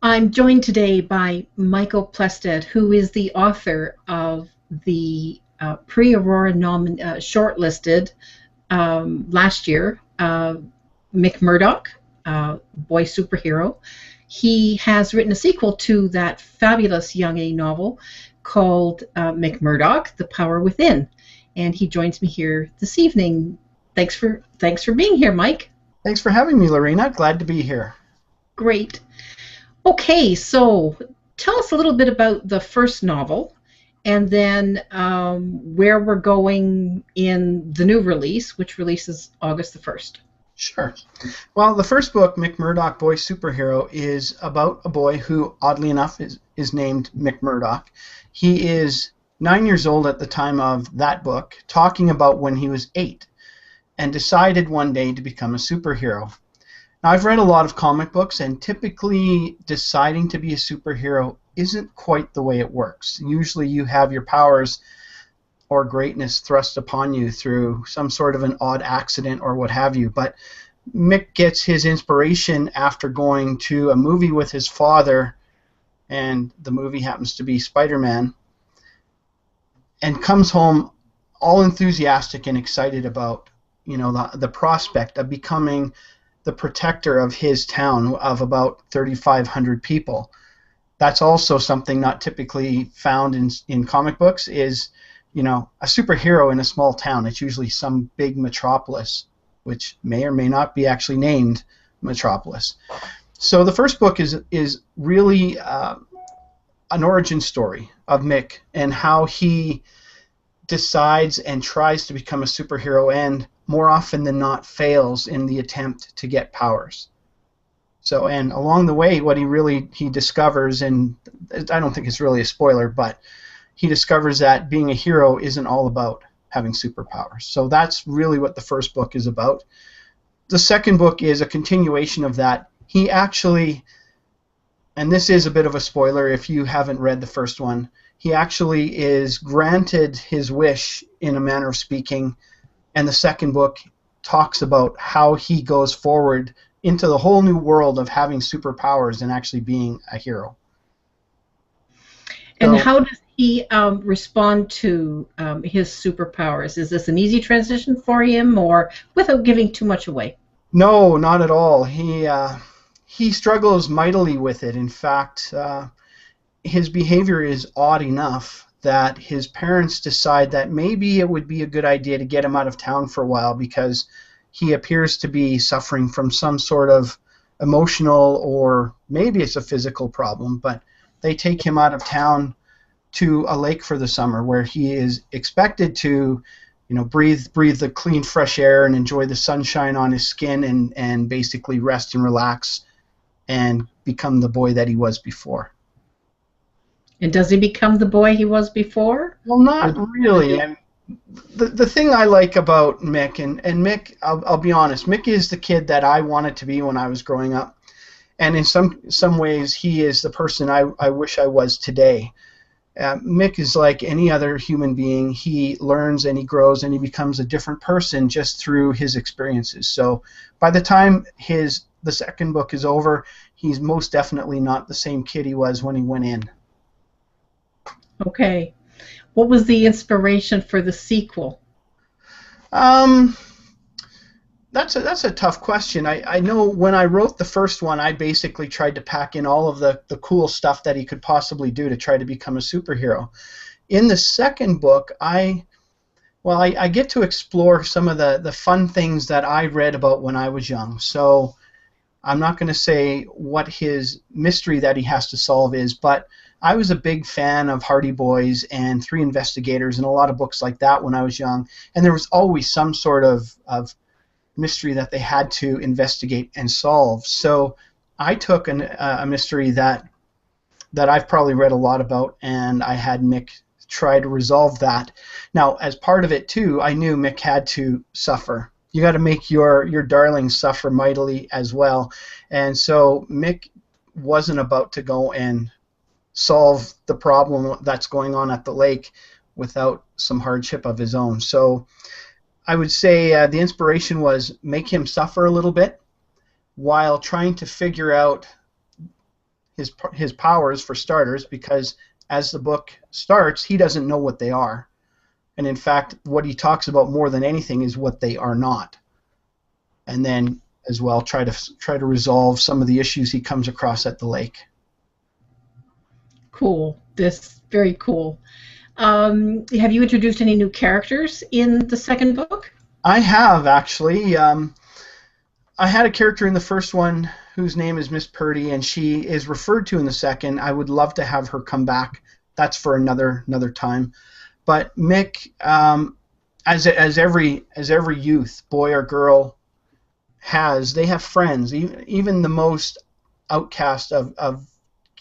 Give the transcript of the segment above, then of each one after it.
I'm joined today by Michell Plested, who is the author of the pre-Aurora shortlisted last year, Mik Murdoch, Boy Superhero. He has written a sequel to that fabulous young A novel called Mik Murdoch, The Power Within, and he joins me here this evening. Thanks for being here, Mike. Thanks for having me, Lorina. Glad to be here. Great. Okay, so tell us a little bit about the first novel, and then where we're going in the new release, which releases August the 1st. Sure. Well, the first book, Mik Murdoch Boy Superhero, is about a boy who, oddly enough, is named Mik Murdoch. He is 9 years old at the time of that book, talking about when he was 8, and decided one day to become a superhero. Now, I've read a lot of comic books, and typically deciding to be a superhero isn't quite the way it works. Usually you have your powers or greatness thrust upon you through some sort of an odd accident or what have you. But Mick gets his inspiration after going to a movie with his father, and the movie happens to be Spider-Man, and comes home all enthusiastic and excited about, the prospect of becoming the protector of his town of about 3,500 people. That's also something not typically found in comic books is, a superhero in a small town. It's usually some big metropolis, which may or may not be actually named Metropolis. So the first book is really an origin story of Mick and how he decides and tries to become a superhero, and more often than not fails in the attempt to get powers. So, and along the way, what he discovers, and I don't think it's really a spoiler, but he discovers that being a hero isn't all about having superpowers. So that's really what the first book is about. The second book is a continuation of that. He actually, and this is a bit of a spoiler if you haven't read the first one, he actually is granted his wish in a manner of speaking, and the second book talks about how he goes forward into the whole new world of having superpowers and actually being a hero. And how does he respond to his superpowers? Is this an easy transition for him, or without giving too much away? No, not at all. He struggles mightily with it. In fact, his behavior is odd enough that his parents decide that maybe it would be a good idea to get him out of town for a while because he appears to be suffering from some sort of emotional, or maybe it's a physical problem, but they take him out of town to a lake for the summer where he is expected to, breathe the clean, fresh air and enjoy the sunshine on his skin and basically rest and relax and become the boy that he was before. And does he become the boy he was before? Well, not really. The thing I like about Mick, and Mick, I'll be honest, Mick is the kid that I wanted to be when I was growing up. And in some ways, he is the person I wish I was today. Mick is like any other human being. He learns and he grows and he becomes a different person just through his experiences. So by the time the second book is over, he's most definitely not the same kid he was when he went in. Okay. What was the inspiration for the sequel? That's a tough question. I know when I wrote the first one, I basically tried to pack in all of the cool stuff that he could possibly do to try to become a superhero. In the second book, I get to explore some of the fun things that I read about when I was young. So I'm not going to say what his mystery that he has to solve is, but I was a big fan of Hardy Boys and Three Investigators and a lot of books like that when I was young, and there was always some sort of mystery that they had to investigate and solve. So I took a mystery that I've probably read a lot about, and I had Mick try to resolve that. Now, as part of it too, I knew Mick had to suffer. You got to make your darling suffer mightily as well, and so Mick wasn't about to go and solve the problem that's going on at the lake without some hardship of his own. So I would say the inspiration was make him suffer a little bit while trying to figure out his powers for starters, because as the book starts, he doesn't know what they are. And in fact, what he talks about more than anything is what they are not. And then as well try to resolve some of the issues he comes across at the lake. Cool. This very cool. Have you introduced any new characters in the second book? I have, actually. I had a character in the first one whose name is Miss Purdy, and she is referred to in the second. I would love to have her come back. That's for another time. But Mik, as every youth, boy or girl, they have friends. Even the most outcast of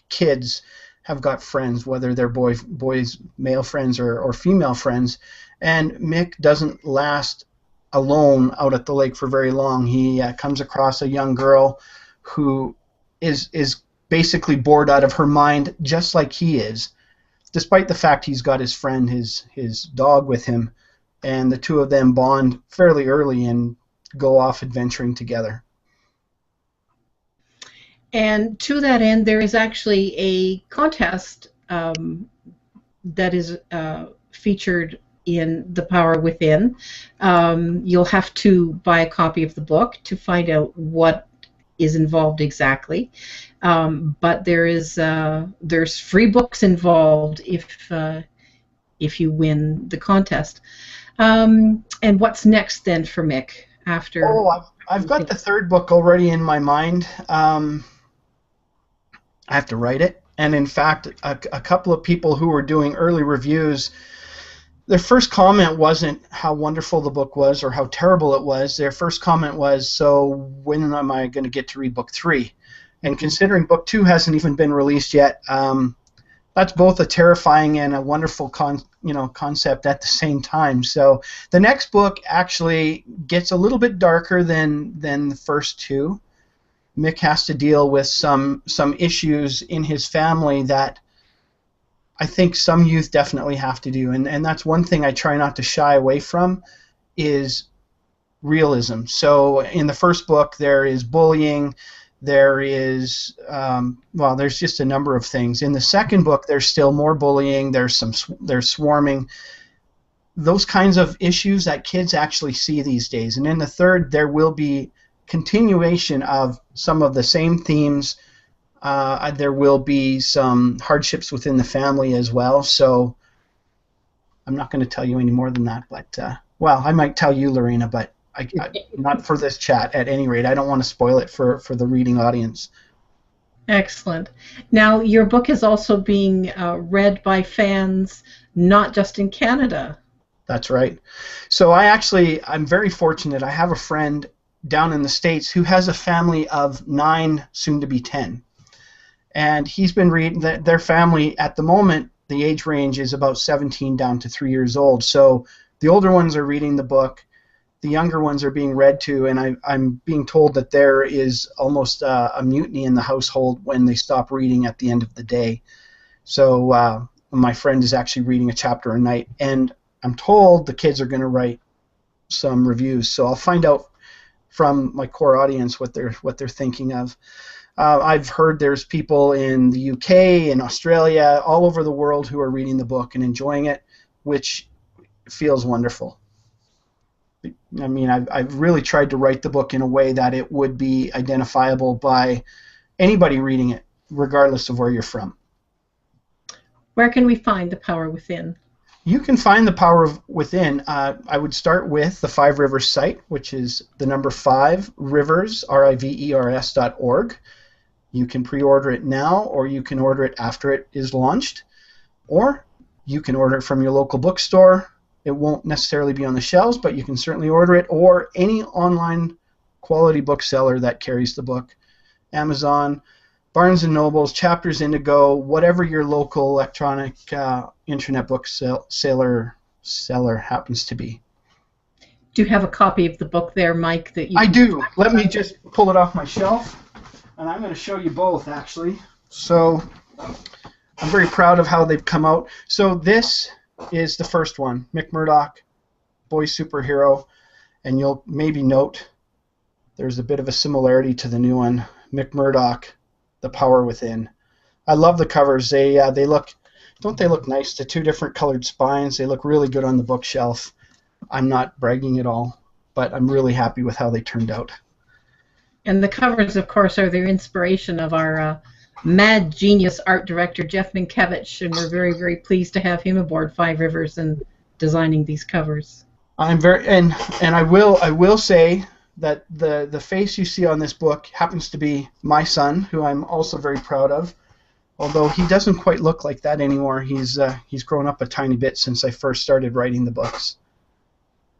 kids have got friends, whether they're boys, male friends, or female friends. And Mik doesn't last alone out at the lake for very long. He comes across a young girl who is basically bored out of her mind, just like he is, despite the fact he's got his friend, his dog with him, and the two of them bond fairly early and go off adventuring together. And to that end, there is actually a contest that is featured in The Power Within. You'll have to buy a copy of the book to find out what is involved exactly. But there's free books involved if you win the contest. And what's next then for Mik after? Oh, I've got the third book already in my mind. I have to write it. And in fact, a couple of people who were doing early reviews, their first comment wasn't how wonderful the book was or how terrible it was. Their first comment was, so when am I going to get to read book 3? And considering book 2 hasn't even been released yet, that's both a terrifying and a wonderful concept at the same time. So the next book actually gets a little bit darker than the first two. Mik has to deal with some issues in his family that I think some youth definitely have to do, and that's one thing I try not to shy away from, is realism. So in the first book there is bullying, there is there's just a number of things. In the second book there's still more bullying, there's swarming, those kinds of issues that kids actually see these days. And in the third there will be continuation of some of the same themes. There will be some hardships within the family as well. So I'm not going to tell you any more than that. But I might tell you, Lorina, but not for this chat. At any rate, I don't want to spoil it for the reading audience. Excellent. Now, your book is also being read by fans, not just in Canada. That's right. So I'm very fortunate. I have a friend down in the States who has a family of 9, soon to be 10. And he's been reading their family at the moment. The age range is about 17 down to 3 years old. So the older ones are reading the book, the younger ones are being read to, and I'm being told that there is almost a mutiny in the household when they stop reading at the end of the day. So my friend is actually reading a chapter a night, and I'm told the kids are going to write some reviews. So I'll find out from my core audience what they're thinking of. I've heard there's people in the UK, in Australia, all over the world who are reading the book and enjoying it, which feels wonderful. I mean, I've really tried to write the book in a way that it would be identifiable by anybody reading it, regardless of where you're from. Where can we find The Power Within? You can find The Power Within. I would start with the 5 Rivers site, which is the number 5 Rivers, RIVERS.org. You can pre-order it now, or you can order it after it is launched, or you can order it from your local bookstore. It won't necessarily be on the shelves, but you can certainly order it, or any online quality bookseller that carries the book. Amazon, Barnes & Noble's, Chapters Indigo, whatever your local electronic internet book seller happens to be. Do you have a copy of the book there, Mike? I do. Let me just pull it off my shelf, and I'm going to show you both, actually. So I'm very proud of how they've come out. So this is the first one, Mik Murdoch, Boy Superhero, and you'll maybe note there's a bit of a similarity to the new one, Mik Murdoch, The Power Within. I love the covers. They look, don't they look nice? The two different colored spines. They look really good on the bookshelf. I'm not bragging at all, but I'm really happy with how they turned out. And the covers, of course, are the inspiration of our mad genius art director, Jeff Minkiewicz, and we're very, very pleased to have him aboard Five Rivers and designing these covers. I'm very and I will say that the face you see on this book happens to be my son, who I'm also very proud of. Although he doesn't quite look like that anymore. He's grown up a tiny bit since I first started writing the books.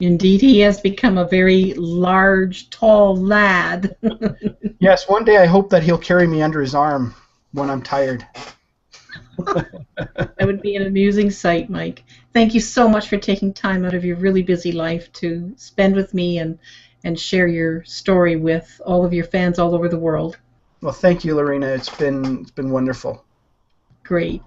Indeed, he has become a very large, tall lad. Yes, one day I hope that he'll carry me under his arm when I'm tired. That would be an amusing sight, Mike. Thank you so much for taking time out of your really busy life to spend with me and share your story with all of your fans all over the world. Well, thank you, Lorina. It's been wonderful. Great.